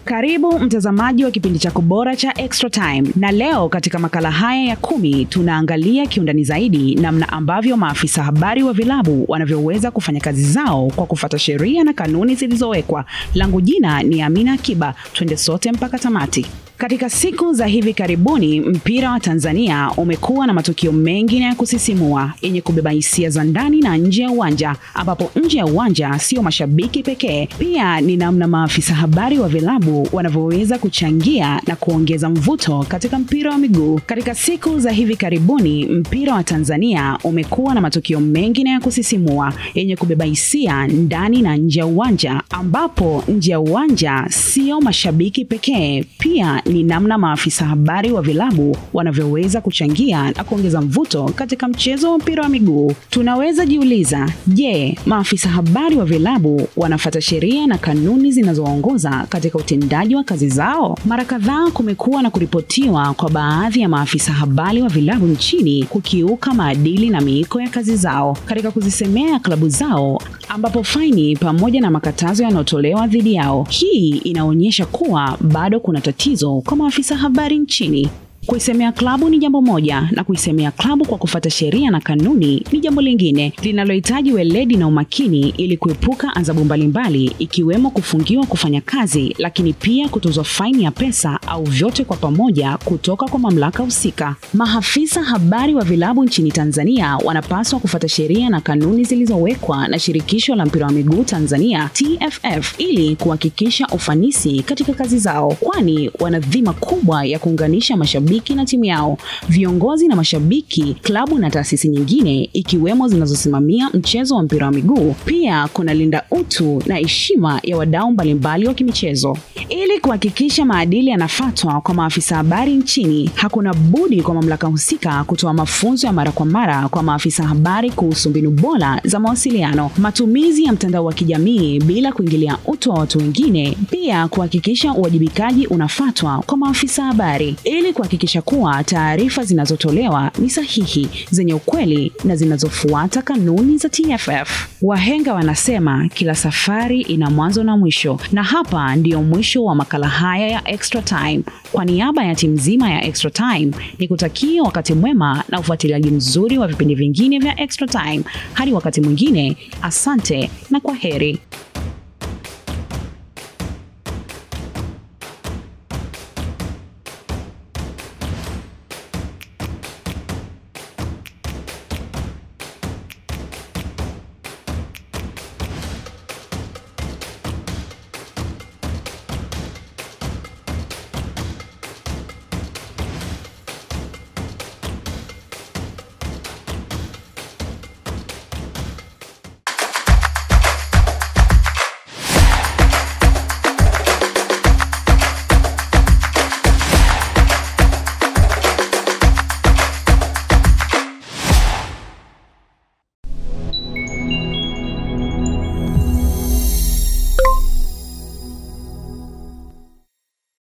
Karibu mtazamaji wa kipindi chako bora cha Extra Time. Na leo katika makala haya ya 10 tunaangalia kiundani zaidi namna ambavyo maafisa habari wa vilabu wanavyoweza kufanya kazi zao kwa kufuata sheria na kanuni zilizowekwa. Langu jina ni Amina Akiba. Twende sote mpaka tamati. Katika siku za hivi karibuni, mpira wa Tanzania umekuwa na matukio mengi na ya kusisimua yenye kubeba hisia za ndani na nje ya uwanja, ambapo nje ya uwanja sio mashabiki pekee, pia ni namna maafisa habari wa vilabu wanavyoweza kuchangia na kuongeza mvuto katika mpira wa miguu. Katika siku za hivi karibuni, mpira wa Tanzania umekuwa na matukio mengi na ya kusisimua yenye kubeba hisia ndani na nje ya uwanja, ambapo nje ya uwanja sio mashabiki pekee, pia ni namna maafisa habari wa vilabu wanavyoweza kuchangia na kuongeza mvuto katika mchezo wa mpira wa miguu. Tunaweza jiuliza, je, maafisa habari wa vilabu wanafuata sheria na kanuni zinazoongoza katika utendaji wa kazi zao? Mara kadhaa kumekuwa na kuripotiwa kwa baadhi ya maafisa habari wa vilabu nchini kukiuka maadili na miiko ya kazi zao katika kuzisemea klabu zao, ambapo faini pamoja na makatazo yanayotolewa dhidi yao. Hii inaonyesha kuwa bado kuna tatizo kwa maafisa habari nchini. Kuisemea klabu ni jambo moja, na kuisemea klabu kwa kufuata sheria na kanuni ni jambo lingine, linalohitaji weledi na umakini ili kuepuka adhabu mbalimbali, ikiwemo kufungiwa kufanya kazi, lakini pia kutozwa faini ya pesa au vyote kwa pamoja kutoka kwa mamlaka husika. Maafisa habari wa vilabu nchini Tanzania wanapaswa kufuata sheria na kanuni zilizowekwa na Shirikisho la Mpira wa Miguu Tanzania TFF ili kuhakikisha ufanisi katika kazi zao, kwani wana dhima kubwa ya kuunganisha mashabiki na timu yao, viongozi na mashabiki, klabu na taasisi nyingine ikiwemo zinazosimamia mchezo wa mpira wa miguu. Pia kuna linda utu na heshima ya wadau mbalimbali wa kimichezo. Ili kuhakikisha maadili yanafuatwa kwa maafisa habari nchini, hakuna budi kwa mamlaka husika kutoa mafunzo ya mara kwa mara kwa maafisa habari kuhusu mbinu bora za mawasiliano, matumizi ya mtandao wa kijamii bila kuingilia utu wa watu wengine, pia kuhakikisha uwajibikaji unafuatwa kwa maafisa habari ili kuhakikisha kuwa taarifa zinazotolewa ni sahihi, zenye ukweli na zinazofuata kanuni za TFF. Wahenga wanasema kila safari ina mwanzo na mwisho, na hapa ndio mwisho wa makala haya ya Extra Time. Kwa niaba ya timu nzima ya Extra Time, nikutakia wakati mwema na ufuatiliaji mzuri wa vipindi vingine vya Extra Time. Hadi wakati mwingine, asante na kwaheri.